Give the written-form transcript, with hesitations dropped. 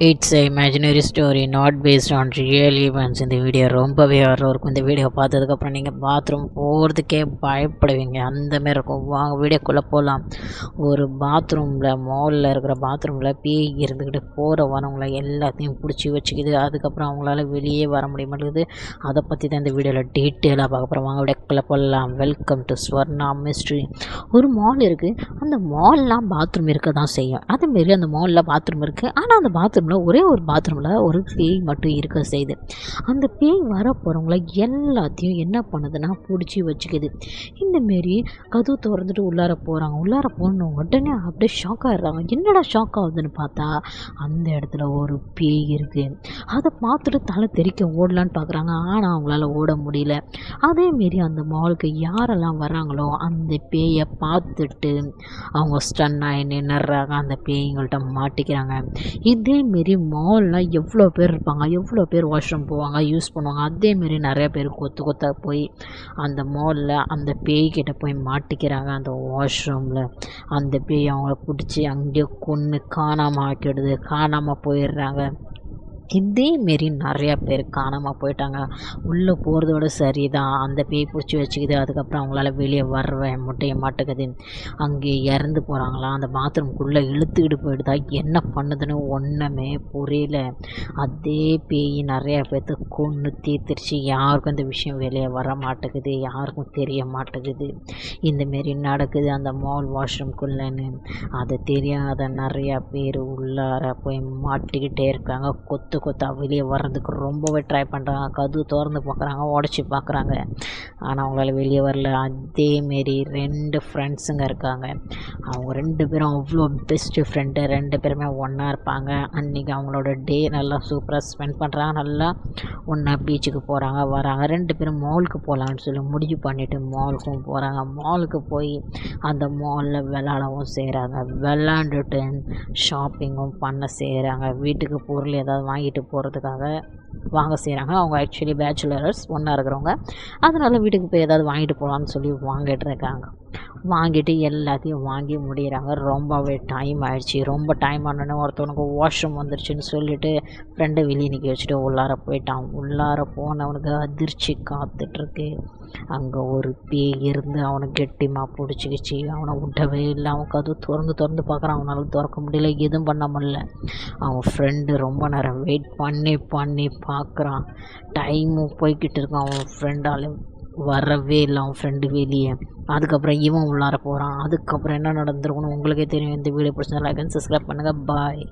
It's a imaginary story not based on real events. இந்த video ரொம்பவே ஹாரராக இருக்கும். இந்த வீடியோ பார்த்ததுக்கப்புறம் நீங்கள் பாத்ரூம் போகிறதுக்கே பயப்படுவீங்க, அந்தமாரி இருக்கும். வாங்க வீடியோக்குள்ளே போகலாம். ஒரு பாத்ரூமில், மாலில் இருக்கிற பாத்ரூமில் பேய் இருந்துக்கிட்டு போகிற வரவங்களை எல்லாத்தையும் பிடிச்சி வச்சுக்கிது. அதுக்கப்புறம் அவங்களால வெளியே வர முடிய மாட்டேங்குது. அதை பற்றி தான் இந்த வீடியோவில் டீட்டெயிலாக பார்க்க போகிறோம். வாங்க வீடியோக்குள்ளே போகலாம். Welcome to Swarna mystery. ஒரு மால் இருக்குது. அந்த மால்லாம் பாத்ரூம் இருக்க தான் செய்யும். அதேமாரி அந்த மாலில் பாத்ரூம் இருக்குது. ஆனால் அந்த பாத்ரூம் ஒரே ஒரு பாத்ரூமில் ஒரு பேய் மட்டும் இருக்க செய்யுது. அந்த பேய் வர போகிறவங்கள எல்லாத்தையும் என்ன பண்ணுதுன்னா பிடிச்சி வச்சுக்குது. இந்தமாரி கதவு திறந்துட்டு உள்ளார போகிறாங்க. உள்ளார போன உடனே அப்படியே ஷாக் ஆகிடுறாங்க. என்னடா ஷாக் ஆகுதுன்னு பார்த்தா அந்த இடத்துல ஒரு பேய் இருக்குது. அதை பார்த்துட்டு தலை தெறிக்க ஓடலான்னு பார்க்குறாங்க. ஆனால் அவங்களால ஓட முடியல. அதேமாரி அந்த மாலுக்கு யாரெல்லாம் வராங்களோ அந்த பேயை பார்த்துட்டு அவங்க ஸ்டன் ஆகி நின்னுறாங்க. அந்த பேய்ங்கள்ட்ட மாட்டிக்கிறாங்க. இதேமாரி மால்லாம் எவ்வளோ பேர் இருப்பாங்க, எவ்வளோ பேர் வாஷ்ரூம் போவாங்க, யூஸ் பண்ணுவாங்க. அதேமாரி நிறைய பேர் கொத்தாக போய் அந்த மாலில் அந்த பேய்கிட்ட போய் மாட்டிக்கிறாங்க. அந்த வாஷ்ரூமில் அந்த பேய் அவங்கள பிடிச்சி அங்கேயே கொன்று காணாமல் ஆக்கிடுது. காணாமல் போயிடுறாங்க. இதேமாரி நிறையா பேர் காணாமல் போயிட்டாங்க. உள்ளே போகிறதோட சரி தான், அந்த பேய் பிடிச்சி வச்சுக்குது. அதுக்கப்புறம் அவங்களால வெளியே வரவே மாட்டேங்குது. அங்கே இறந்து போகிறாங்களாம். அந்த பாத்ரூம்குள்ளே இழுத்துக்கிட்டு போயிடுதா, என்ன பண்ணுதுன்னு ஒன்றுமே புரியல. அதே பேய் நிறையா பேர்த்து கொன்று தீர்த்துருச்சு. யாருக்கும் இந்த விஷயம் வெளியே வர மாட்டேங்குது, யாருக்கும் தெரிய மாட்டேங்குது. இந்தமாரி நடக்குது அந்த மால் வாஷ்ரூம்குள்ளேன்னு. அது தெரியாத நிறையா பேர் உள்ளார போய் மாட்டிக்கிட்டே இருக்காங்க. கொத்தா வெளியே வர்றதுக்கு ரொம்பவே ட்ரை பண்ணுறாங்க. கதவு திறந்து பார்க்குறாங்க, உடச்சி பார்க்குறாங்க. ஆனால் அவங்களால வெளியே வரல. அதேமாரி 2 ஃப்ரெண்ட்ஸுங்க இருக்காங்க. அவங்க 2 பேரும் அவ்வளோ பெஸ்ட்டு ஃப்ரெண்டு. 2 பேருமே ஒன்றா இருப்பாங்க. அன்றைக்கி அவங்களோட டே நல்லா சூப்பராக ஸ்பெண்ட் பண்ணுறாங்க. நல்லா ஒன்றா பீச்சுக்கு போகிறாங்க, வராங்க. 2 பேரும் மாலுக்கு போகலான்னு சொல்லி முடிவு பண்ணிவிட்டு மாலுக்கும் போகிறாங்க. மாலுக்கு போய் அந்த மாலில் விளாடவும் செய்கிறாங்க. விளாண்டுட்டு ஷாப்பிங்கும் பண்ண செய்கிறாங்க. வீட்டுக்கு பொருள் ஏதாவது வாங்கிட்டு போகிறதுக்காக வாங்க செய்கிறாங்க. அவங்க ஆக்சுவலி பேச்சுலர்ஸ், ஒன்றா இருக்கிறவங்க. அதனால் வீட்டுக்கு போய் ஏதாவது வாங்கிட்டு போகலான்னு சொல்லி வாங்கிட்டு இருக்காங்க. வாங்கிட்டு எல்லாத்தையும் வாங்கி முடிகிறாங்க. ரொம்பவே டைம் ஆகிடுச்சி. ரொம்ப டைம் ஆனோடனே ஒருத்தவனுக்கு வாஷ்ரூம் வந்துருச்சுன்னு சொல்லிவிட்டு ஃப்ரெண்டை வெளியே நிற்க வச்சுட்டு உள்ளார போயிட்டான். உள்ளார போனவனுக்கு அதிர்ச்சி காத்துட்ருக்கு. அங்கே ஒரு பேய் இருந்து அவனை கெட்டிமாக பிடிச்சிக்கிச்சு. அவனை விட்டவே இல்லை. அவன் கதவு திறந்து பார்க்குறான். அவனால் திறக்க முடியல, எதுவும் பண்ண முடியல. அவன் ஃப்ரெண்டு ரொம்ப நேரம் வெயிட் பண்ணி பார்க்குறான். டைமும் போய்கிட்டு இருக்கான். அவன் ஃப்ரெண்டால் வரவே இல்லை. அவன் ஃப்ரெண்டு வெளியே. அதுக்கப்புறம் இவன் உள்ளார போகிறான். அதுக்கப்புறம் என்ன நடந்திருக்குன்னு உங்களுக்கே தெரியும். இந்த வீடியோ பிடிச்சா லைக் அண்ட் சப்ஸ்கிரைப் பண்ணுங்கள். பாய்.